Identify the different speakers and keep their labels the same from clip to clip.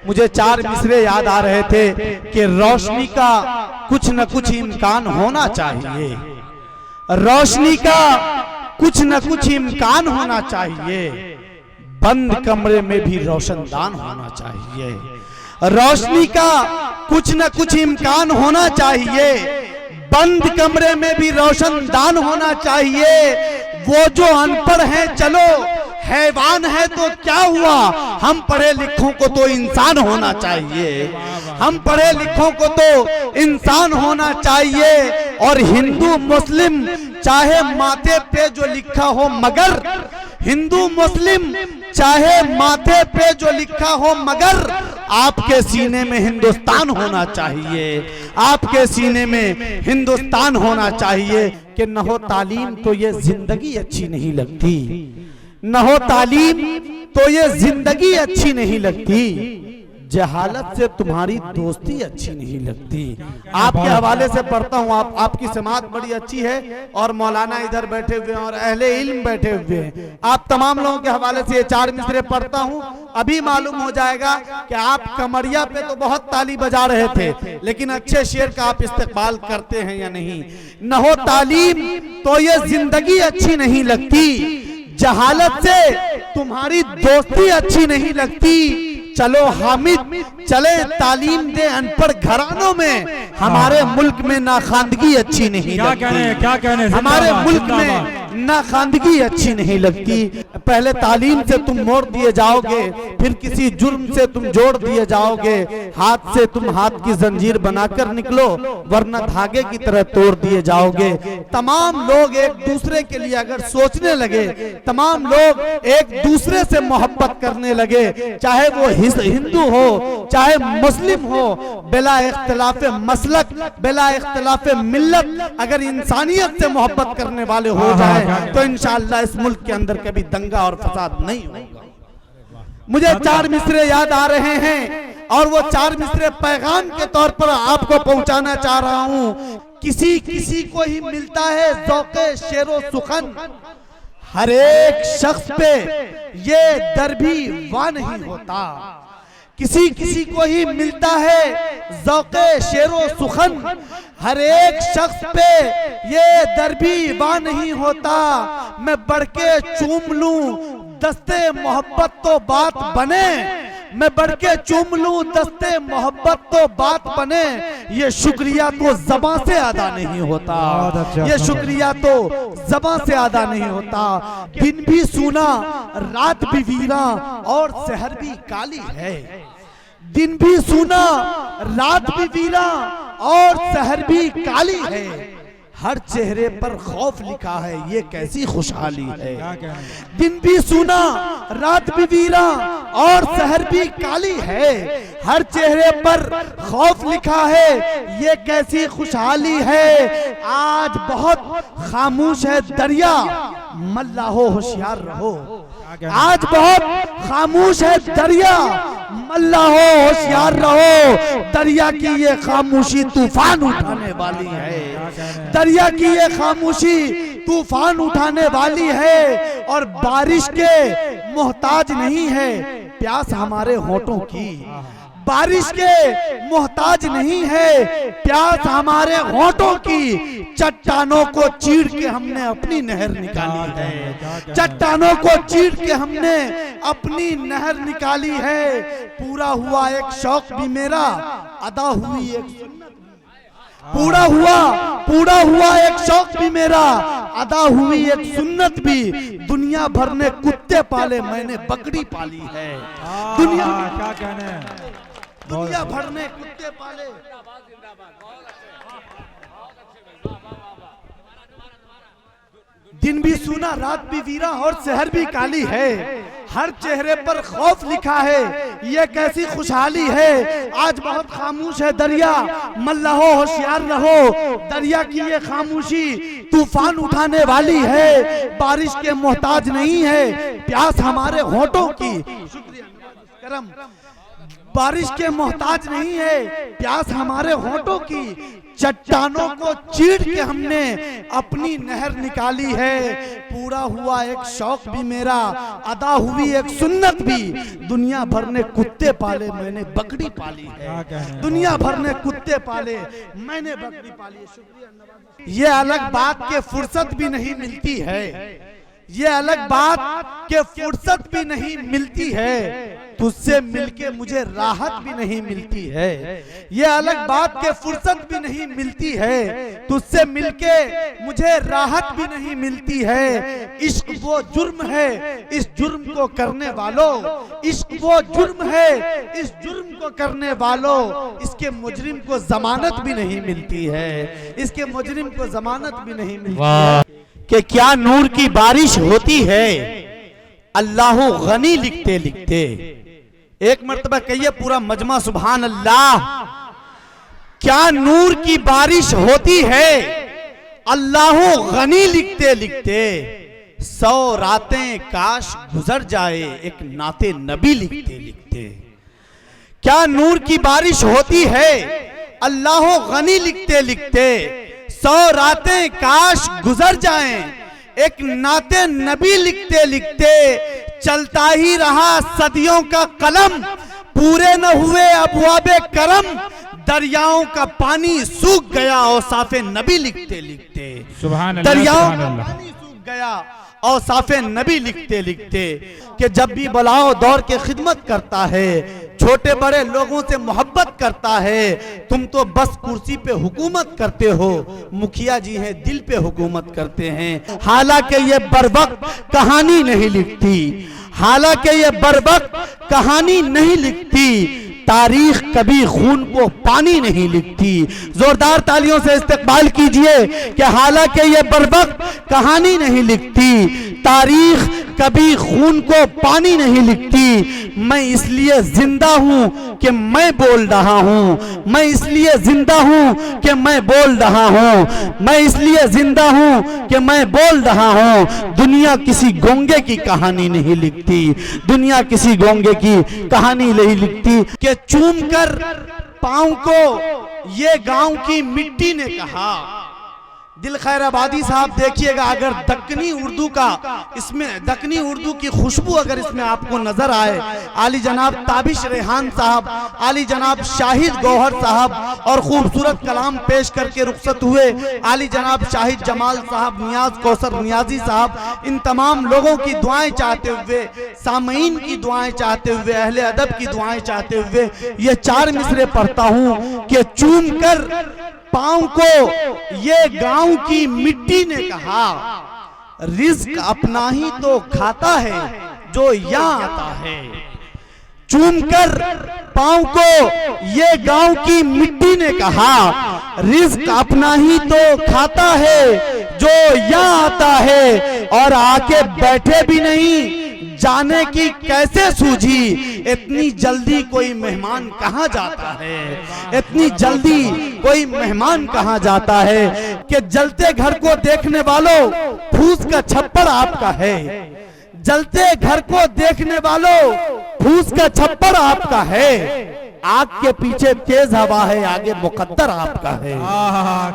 Speaker 1: मुझे चार मिसरे याद आ रहे थे कि रोशनी का कुछ न कुछ इम्कान होना चाहिए, रोशनी का कुछ न कुछ इम्कान होना चाहिए, बंद कमरे में भी रोशनदान होना चाहिए। रोशनी का कुछ न कुछ इम्कान होना चाहिए, बंद कमरे में भी रोशनदान होना चाहिए। वो जो अनपढ़ हैं चलो हैवान है तो क्या हुआ, हम पढ़े लिखों को तो इंसान होना चाहिए, हम पढ़े लिखों को तो इंसान होना चाहिए। और हिंदू मुस्लिम चाहे माथे पे जो लिखा हो मगर, हिंदू मुस्लिम चाहे माथे पे जो लिखा हो मगर आपके सीने में हिंदुस्तान होना चाहिए, आपके सीने में हिंदुस्तान होना चाहिए। कि न हो तालीम तो ये जिंदगी अच्छी नहीं लगती, न हो तालीम तो ये जिंदगी अच्छी नहीं लगती, जहालत से तुम्हारी दोस्ती अच्छी नहीं लगती। आपके हवाले से पढ़ता हूँ, आपकी समात बड़ी अच्छी है और मौलाना इधर बैठे हुए हैं और अहले इल्म बैठे हुए हैं। आप तमाम लोगों के हवाले से ये चार मिसरे पढ़ता हूँ, अभी मालूम हो जाएगा कि आप कमरिया पे तो बहुत ताली बजा रहे थे, लेकिन अच्छे शेर का आप इस्तेमाल करते हैं या नहीं। न हो तालीम तो ये जिंदगी अच्छी नहीं लगती, जहालत से तुम्हारी दोस्ती अच्छी नहीं लगती। चलो हामिद चले तालीम दे अनपढ़ घरानों में, हमारे मुल्क में नाखानदगी अच्छी नहीं लगती,
Speaker 2: क्या कहने
Speaker 1: हमारे मुल्क में नाखानदगी अच्छी नहीं लगती। पहले तालीम से तुम मोड़ दिए जाओगे, फिर किसी जुर्म से तुम जोड़ दिए जाओगे, हाथ से तुम हाथ की जंजीर बनाकर निकलो वरना धागे की तरह तोड़ दिए जाओगे। तमाम लोग एक दूसरे के लिए अगर सोचने लगे, तमाम लोग एक दूसरे से मोहब्बत करने लगे, चाहे वो हिंदू हो चाहे मुस्लिम हो, बिला इख्तिलाफ मसलक बिला इख्तिलाफ मिल्लत, अगर इंसानियत से मोहब्बत करने वाले हो जाए तो इंशाअल्लाह इस मुल्क के अंदर कभी दंगा और फसाद नहीं होगा। मुझे चार मिसरे याद आ रहे हैं और वो चार मिसरे पैगाम के तौर पर आपको पहुंचाना चाह रहा हूं। किसी किसी को ही मिलता है ज़ौक़े शेरो सुखन, हर एक शख्स पे ये दर भी वाह नहीं होता। किसी किसी को ही मिलता है ज़ौक़े शेरो सुखन, हर एक शख्स पे ये दर भी वाह नहीं होता। मैं बढ़ के चूम लूं दस्ते मोहब्बत तो बात बने, मैं बढ़ के चूम लूं दस्ते मोहब्बत तो बात बने, ये शुक्रिया तो ज़बां से अदा नहीं होता, ये शुक्रिया तो ज़बां से अदा नहीं होता। दिन भी सूना रात भी वीरा और सहर भी काली है, दिन भी सूना रात भी वीरा और सहर भी काली है, हर चेहरे पर खौफ लिखा है ये कैसी खुशहाली है। दिन भी सूना रात भी वीरा और सहर भी काली है, हर चेहरे पर खौफ लिखा है ये कैसी खुशहाली है। आज बहुत खामोश है दरिया, मल्ला हो होशियार रहो, आज बहुत खामोश है दरिया, मल्ला हो होशियार रहो। दरिया की ये खामोशी तूफान उठाने वाली है, दरिया की ये खामोशी तूफान उठाने वाली है। और बारिश के मोहताज नहीं है प्यास हमारे होठों की, बारिश के मोहताज नहीं है प्यास हमारे होठों की। चट्टानों को चीर के हमने अपनी नहर निकाली है, चट्टानों को चीर के हमने अपनी नहर निकाली है। पूरा हुआ एक शौक भी मेरा, अदा हुई एक पूरा हुआ एक शौक भी मेरा, अदा हुई एक सुन्नत भी। दुनिया भर ने कुत्ते पाले मैंने बकरी पाली है, दुनिया
Speaker 2: क्या कहने,
Speaker 1: दुनिया भर ने कुत्ते पाले। दिन भी सूना रात भी वीरा और शहर भी काली है, हर चेहरे पर खौफ लिखा है ये कैसी खुशहाली है। आज बहुत खामोश है दरिया, मल्ला हो होशियार रहो, दरिया की ये खामोशी तूफान उठाने वाली है। बारिश के मोहताज नहीं है प्यास हमारे होठों की। शुक्रिया करम। बारिश के मोहताज नहीं है, प्यास हमारे होठों की, चट्टानों को चीर के हमने अपनी नहर निकाली है। पूरा हुआ एक शौक भी मेरा, अदा हुई एक सुन्नत भी। दुनिया भर ने कुत्ते पाले, मैंने बकरी पाली है। दुनिया भर ने कुत्ते पाले, मैंने बकरी पाली है। शुक्रिया। ये अलग बात के फुर्सत भी नहीं मिलती है, ये अलग बात के फुर्सत भी नहीं मिलती है, तुझसे मिलके मुझे राहत भी नहीं मिलती है। ये अलग बात के फुर्सत भी नहीं मिलती है, तुझसे मिलके मुझे राहत भी नहीं मिलती है। इश्क वो जुर्म है, इस जुर्म को करने वालों, इश्क वो जुर्म है, इस जुर्म को करने वालों, इसके मुजरिम को जमानत भी नहीं मिलती है, इसके मुजरिम को जमानत भी नहीं मिलती है। कि क्या नूर की बारिश होती है अल्लाह गनी लिखते लिखते। एक मर्तबा कहिए पूरा मजमा सुभान अल्लाह। क्या नूर की बारिश होती है अल्लाह गनी लिखते लिखते। 100 रातें काश गुजर जाए एक नाते नबी लिखते लिखते। क्या नूर की बारिश होती है अल्लाह गनी लिखते लिखते। 100 रातें काश गुजर जाएं एक नाते नबी लिखते लिखते। चलता ही रहा सदियों का कलम, पूरे न हुए अबवाबे करम। दरियाओं का पानी सूख गया औसाफे नबी लिखते लिखते। दरियाओं का पानी सूख गया औसाफे नबी लिखते लिखते। कि जब भी बुलाओ दौड़ के खिदमत करता है, छोटे बड़े लोगों से मोहब्बत करता है। तुम तो बस कुर्सी पे हुकूमत करते हो, मुखिया जी हैं दिल पे हुकूमत करते हैं। हालांकि ये बरवक्त कहानी नहीं लिखती, हालांकि ये बरवक्त कहानी नहीं लिखती। तारीख कभी खून को पानी नहीं लिखती। जोरदार तालियों से इस्तकबाल कीजिए कि हालांकि ये बरवक्त कहानी नहीं लिखती, तारीख कभी खून को पानी नहीं लिखती। मैं इसलिए जिंदा हूं कि मैं बोल रहा हूं, मैं इसलिए जिंदा हूं कि मैं बोल रहा हूं, मैं इसलिए जिंदा हूं कि मैं बोल रहा हूं। दुनिया किसी गोंगे की कहानी नहीं लिखती, दुनिया किसी गोंगे की कहानी नहीं लिखती। कि चूम कर पांव को ये गांव की मिट्टी ने कहा। दिल खैर आबादी साहब देखिएगा, अगर दक्कनी उर्दू का इसमें दक्कनी उर्दू की खुशबू अगर इसमें आपको नजर आए, आली जनाब ताबिश रेहान साहब, आली जनाब शाहिद गौहर साहब और खूबसूरत कलाम पेश करके रुखसत हुए आली जनाब शाहिद जमाल साहब, नियाज कौसर नियाजी साहब, इन तमाम लोगों की दुआएं चाहते हुए, सामईन की दुआएं चाहते हुए, अहले अदब की दुआएं चाहते हुए ये 4 मिसरे पढ़ता हूं कि चूम कर पांव को ये गांव की मिट्टी ने कहा। रिज्क अपना ही तो खाता है जो यहाँ आता है। चूम कर पांव को ये गांव की मिट्टी ने कहा। रिज्क अपना ही तो खाता है जो यहाँ आता है। और आके बैठे भी नहीं, जाने की कैसे सूझी। इतनी जल्दी कोई मेहमान कहाँ जाता है, इतनी जल्दी कोई मेहमान कहाँ जाता है। कि जलते घर को देखने वालों फूस का छप्पर आपका है। जलते घर को देखने वालों फूस का छप्पर आपका है। आग के पीछे तेज हवा है, आगे मुकद्दर आपका है।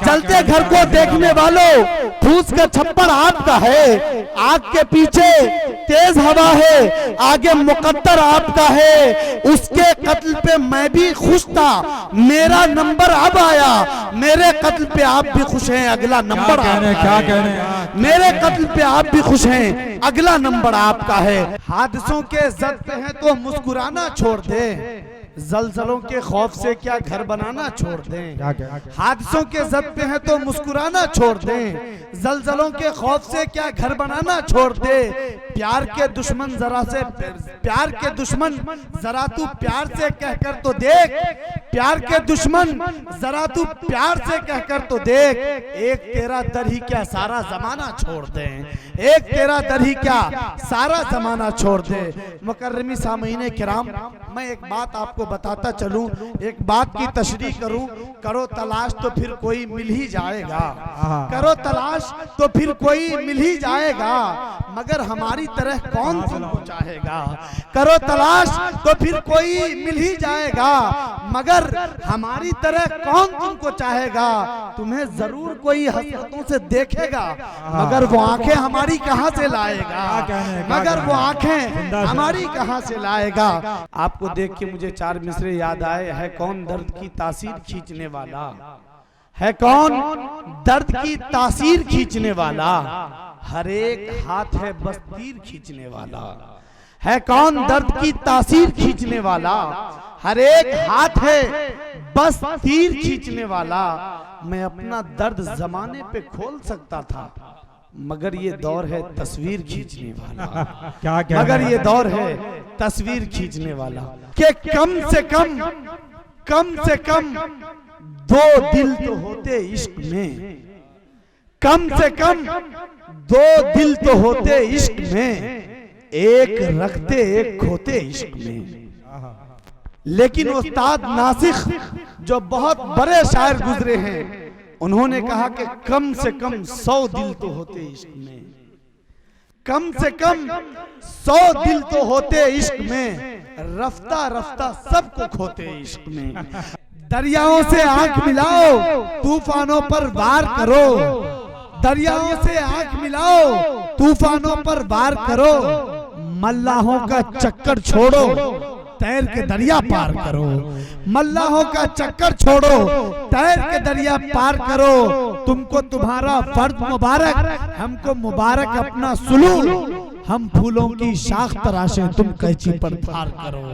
Speaker 1: जलते घर को देखने वालों फूस का छप्पर आपका है। आग के पीछे तेज हवा है, आगे मुकद्दर आपका है। उसके कत्ल पे मैं भी खुश था, मेरा नंबर अब आया। मेरे कत्ल पे आप भी खुश हैं, अगला नंबर क्या कहने। मेरे कत्ल पे आप भी खुश हैं, अगला नंबर आपका है। हादसों के जद पे हैं तो मुस्कुराना छोड़ दे, जलजलों के खौफ से क्या घर बनाना छोड़ दें। हादसों के जद पे हैं तो मुस्कुराना छोड़ दें, जलजलों के खौफ से क्या घर बनाना छोड़ दे। प्यार के दुश्मन जरा से, प्यार के दुश्मन जरा तू प्यार से कहकर तो देख। प्यार के दुश्मन जरा तू प्यार से कहकर तो देख। एक तेरा दर ही क्या सारा जमाना छोड़ दे, एक तेरा दर ही क्या सारा जमाना छोड़ दे। मुकर्रमी सामीने किराम, मैं एक बात आपको आपको बताता चलूं, एक बात की तशरीह करूं, करो तलाश तो फिर कोई मिल ही जाएगा, करो तलाश तो फिर कोई मिल ही जाएगा, मगर हमारी तरह कौन तुमको चाहेगा। करो तलाश तो फिर कोई मिल ही जाएगा, मगर हमारी तरह कौन तुमको चाहेगा। तुम्हें जरूर कोई हसरतों से देखेगा, मगर वो आंखें हमारी कहां से लाएगा, मगर वो आंखें हमारी कहां से लाएगा। आपको देख के मुझे 4 मिसरे याद आए। है कौन दर्द की तासीर खींचने वाला, है कौन दर्द की तासीर खींचने वाला, हर एक हाथ है बस तीर खींचने वाला। है कौन दर्द की तासीर खींचने वाला, हर एक हाथ है बस तीर खींचने वाला। मैं अपना दर्द जमाने पे खोल सकता था, मगर ये दौर है तस्वीर खींचने वाला। क्या मगर ये दौर है तस्वीर खींचने वाला। कि कम से कम 2 दिल तो होते इश्क में, कम से कम 2 दिल तो होते इश्क में, एक रखते एक खोते इश्क में। लेकिन उस्ताद नासिख जो बहुत बड़े शायर गुजरे हैं, उन्होंने कहा कि कम से कम 100 दिल तो होते इश्क में, कम से कम 100 दिल तो होते इश्क में, रफ्ता रफ्ता सबको खोते इश्क में। दरियाओं से आंख मिलाओ, तूफानों पर वार करो, दरियाओं से आंख मिलाओ, तूफानों पर वार करो, मल्लाहों का चक्कर छोड़ो, तैर के दरिया पार करो। मल्लाहों का चक्कर छोड़ो, तैर के दरिया पार करो। तुमको तुम्हारा फर्ज मुबारक, हमको मुबारक अपना सुलूक। हम फूलों की शाख तराशे, तुम कैंची पर फार करो।